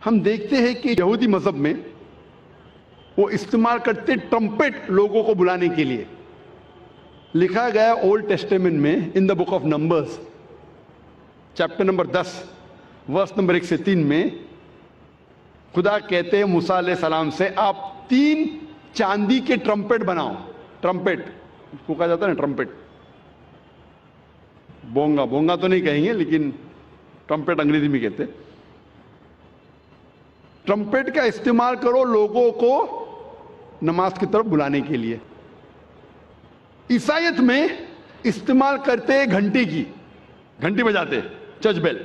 ہم دیکھتے ہیں کہ یہودی مذہب میں وہ استعمال کرتے ٹرمپٹ لوگوں کو بلانے کے لیے. لکھا گیا اولڈ ٹیسٹیمنٹ میں in the book of numbers chapter number 10 verse number 1 سے 3 میں خدا کہتے ہیں موسیٰ علیہ السلام سے آپ 3 چاندی کے ٹرمپٹ بناؤ. ٹرمپٹ اس کو کہا جاتا ہے نا, ٹرمپٹ. بونگا تو نہیں کہیں گے لیکن ٹرمپٹ انگریزی میں کہتے. ٹرمپٹ کا استعمال کرو لوگوں کو نماز کی طرف بلانے کے لیے. عیسائیت میں استعمال کرتے گھنٹی بجاتے, چرچ بیل,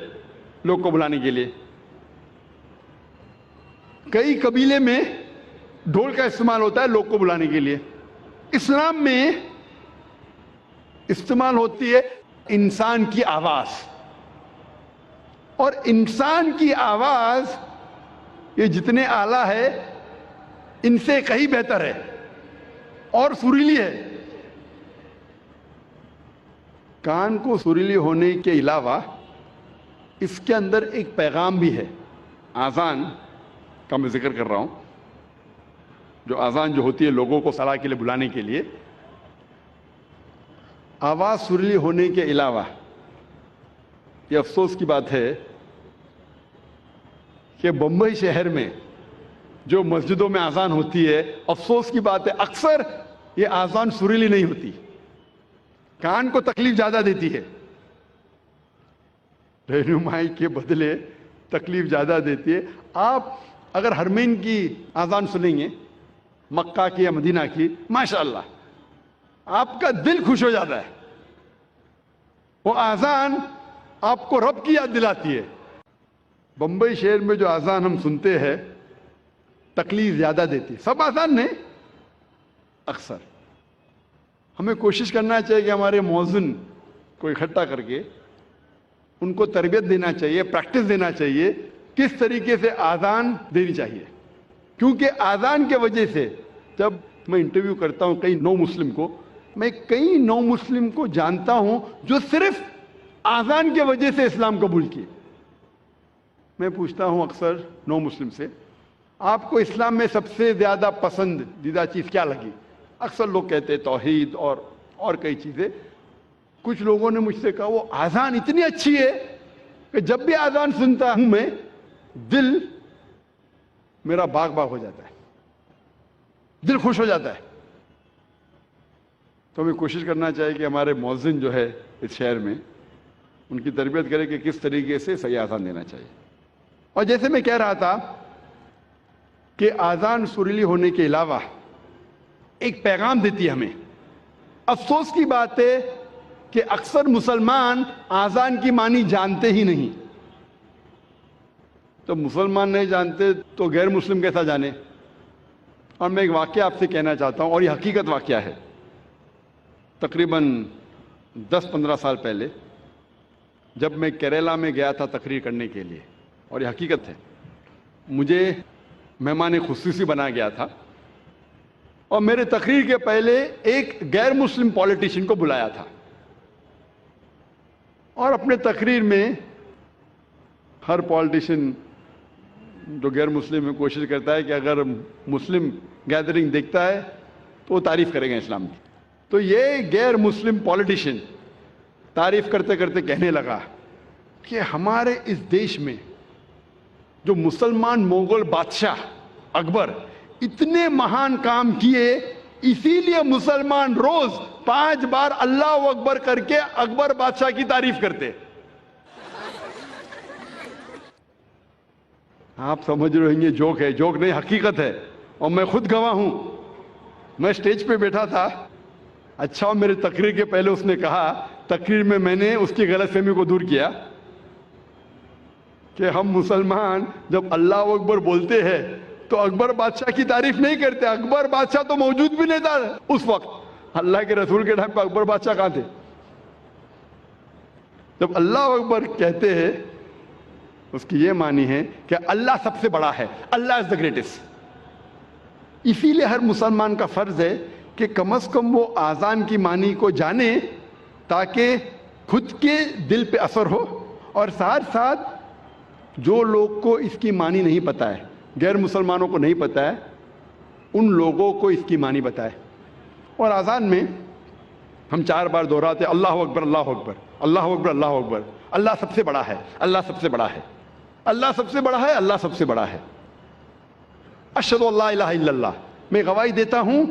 لوگ کو بلانے کے لیے. کئی قبیلے میں ڈھول کا استعمال ہوتا ہے لوگ کو بلانے کے لیے. اسلام میں استعمال ہوتی ہے انسان کی آواز, اور انسان کی آواز یہ جتنے اعلیٰ ہے ان سے کہیں بہتر ہے اور سریلی ہے. کان کو سریلی ہونے کے علاوہ اس کے اندر ایک پیغام بھی ہے. آذان کا میں ذکر کر رہا ہوں, جو آذان جو ہوتی ہے لوگوں کو صلاح کے لیے بلانے کے لیے. آواز سریلی ہونے کے علاوہ یہ افسوس کی بات ہے کہ بمبئی شہر میں جو مسجدوں میں آذان ہوتی ہے, افسوس کی بات ہے اکثر یہ آذان سریلی نہیں ہوتی, کان کو تکلیف زیادہ دیتی ہے. رہنمائی کے بدلے تکلیف زیادہ دیتی ہے. آپ اگر حرمین کی آذان سنیں گے, مکہ کی یا مدینہ کی, ماشاءاللہ آپ کا دل خوش ہو جاتا ہے. وہ آذان آپ کو رب کی یاد دلاتی ہے. بمبئی شہر میں جو آذان ہم سنتے ہیں تکلیف زیادہ دیتی. سب آذان نہیں, اکثر. ہمیں کوشش کرنا چاہیے کہ ہمارے مؤذن کو اکٹھا کر کے ان کو تربیت دینا چاہیے, پریکٹس دینا چاہیے کس طریقے سے آذان دینی چاہیے. کیونکہ آذان کے وجہ سے جب میں انٹرویو کرتا ہوں کئی نو مسلم کو, میں کئی نو مسلم کو جانتا ہوں جو صرف آذان کے وجہ سے اسلام قبول کیے. میں پوچھتا ہوں اکثر نو مسلم سے, آپ کو اسلام میں سب سے زیادہ پسندیدہ چیز کیا لگی؟ اکثر لوگ کہتے ہیں توحید اور کئی چیزیں. کچھ لوگوں نے مجھ سے کہا وہ آذان اتنی اچھی ہے کہ جب بھی آذان سنتا ہوں میں دل میرا باغ ہو جاتا ہے, دل خوش ہو جاتا ہے. تو ہمیں کوشش کرنا چاہیے کہ ہمارے مؤذن جو ہے اس شہر میں ان کی تربیت کرے کہ کس طریقے سے صحیح آذان دینا چاہیے. اور جیسے میں کہہ رہا تھا کہ آذان سریلی ہونے کے علاوہ ایک پیغام دیتی ہے ہمیں. افسوس کی بات ہے کہ اکثر مسلمان آذان کی معنی جانتے ہی نہیں. تو مسلمان نہیں جانتے تو غیر مسلم کیسا جانے. اور میں ایک واقعہ آپ سے کہنا چاہتا ہوں, اور یہ حقیقت واقعہ ہے. تقریباً 10-15 سال پہلے جب میں کیرلا میں گیا تھا تقریر کرنے کے لیے, اور یہ حقیقت ہے, مجھے مہمان خصوصی بنا گیا تھا, اور میرے تقریر کے پہلے ایک غیر مسلم پولیٹیشین کو بلایا تھا. اور اپنے تقریر میں ہر پولیٹیشین جو غیر مسلم ہے کوشش کرتا ہے کہ اگر مسلم گیدرنگ دیکھتا ہے تو وہ تعریف کرے گا اسلام کی. تو یہ غیر مسلم پولیٹیشین تعریف کرتے کرتے کہنے لگا کہ ہمارے اس دیش میں جو مسلمان مغل بادشاہ اکبر اتنے مہان کام کیے, اسی لیے مسلمان روز 5 بار اللہ اکبر کر کے اکبر بادشاہ کی تعریف کرتے. آپ سمجھ رہے ہیں جوک ہے, جوک نہیں حقیقت ہے, اور میں خود گواہ ہوں. میں سٹیج پہ بیٹھا تھا, اچھا میرے تقریر کے پہلے اس نے کہا, تقریر میں نے اس کی غلط فہمی کو دور کیا کہ ہم مسلمان جب اللہ اکبر بولتے ہیں تو اکبر بادشاہ کی تعریف نہیں کرتے. اکبر بادشاہ تو موجود بھی نہیں تھا اس وقت, اللہ کے رسول کے ٹائم پہ اکبر بادشاہ کہاں تھے. جب اللہ اکبر کہتے ہیں اس کی یہ معنی ہے کہ اللہ سب سے بڑا ہے, اللہ از دا گریٹسٹ. اسی لیے ہر مسلمان کا فرض ہے کہ کم از کم وہ آذان کی معنی کو جانے تاکہ خود کے دل پہ اثر ہو, اور ساتھ ساتھ جو لوگ کو اس کی معنی نہیں پتہ ہے، غیر مسلمانوں کو نہیں پتہ ہے، ان لوگوں کو اس کی معنی بتائے۔ اور اذان میں ہم 4 بار دہراتے اللہ اکبر اللہ اکبر اللہ اکبر اللہ اکبر، اللہ سب سے بڑا ہے، اللہ سب سے بڑا ہے، اللہ سب سے بڑا ہے، اللہ سب سے بڑا ہے۔ اشہد ان لا الہ الا اللہ، میں گواہی دیتا ہوں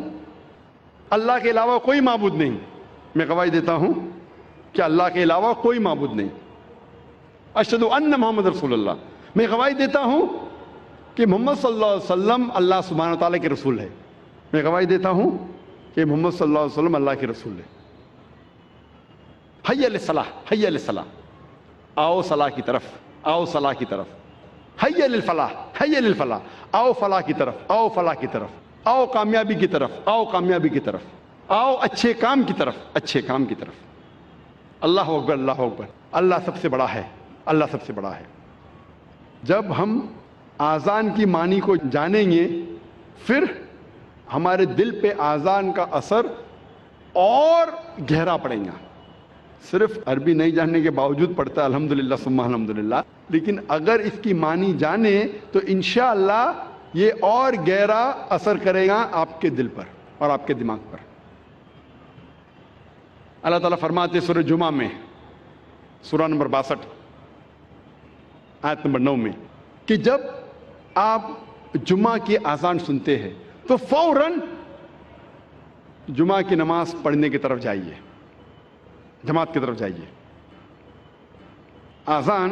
اللہ کے علاوہ کوئی معبود نہیں، میں گواہی دیتا ہوں کہ اللہ کے علاوہ کوئی معبود نہیں۔ اشہد ان محمد رسول اللہ، میں گواہی دیتا ہوں کہ محمد صلی اللہ علیہ وسلم اللہ سبحانہ تعالیٰ کے رسول ہے، میں گواہی دیتا ہوں کہ محمد صلی اللہ علیہ وسلم اللہ کے رسول ہے۔ حی علی الصلاح، حی علی الصلاح، آؤ صلاح کی طرف، آؤ صلاح کی طرف۔ حی علی الفلاح، حی علی الفلاح، آؤ فلاح کی طرف، آؤ فلاح کی طرف، آؤ کامیابی کی طرف، آؤ کامیابی کی طرف، آؤ اچھے کام کی طرف، اچھے کام کی طرف۔ اللہ اکبر اللہ اکبر، اللہ سب سے بڑا ہے، اللہ سب سے بڑا ہے۔ جب ہم آذان کی معنی کو جانیں گے پھر ہمارے دل پہ آذان کا اثر اور گہرا پڑے گا۔ صرف عربی نہیں جاننے کے باوجود پڑھتا ہے الحمدللہ ثم الحمدللہ، لیکن اگر اس کی معنی جانے تو انشاءاللہ یہ اور گہرا اثر کرے گا آپ کے دل پر اور آپ کے دماغ پر۔ اللہ تعالیٰ فرماتے سورہ جمعہ میں، سورہ نمبر 62 آیت نمبر 9 میں، کہ جب آپ جمعہ کی اذان سنتے ہیں تو فوراً جمعہ کی نماز پڑھنے کی طرف جائیے، جماعت کی طرف جائیے۔ اذان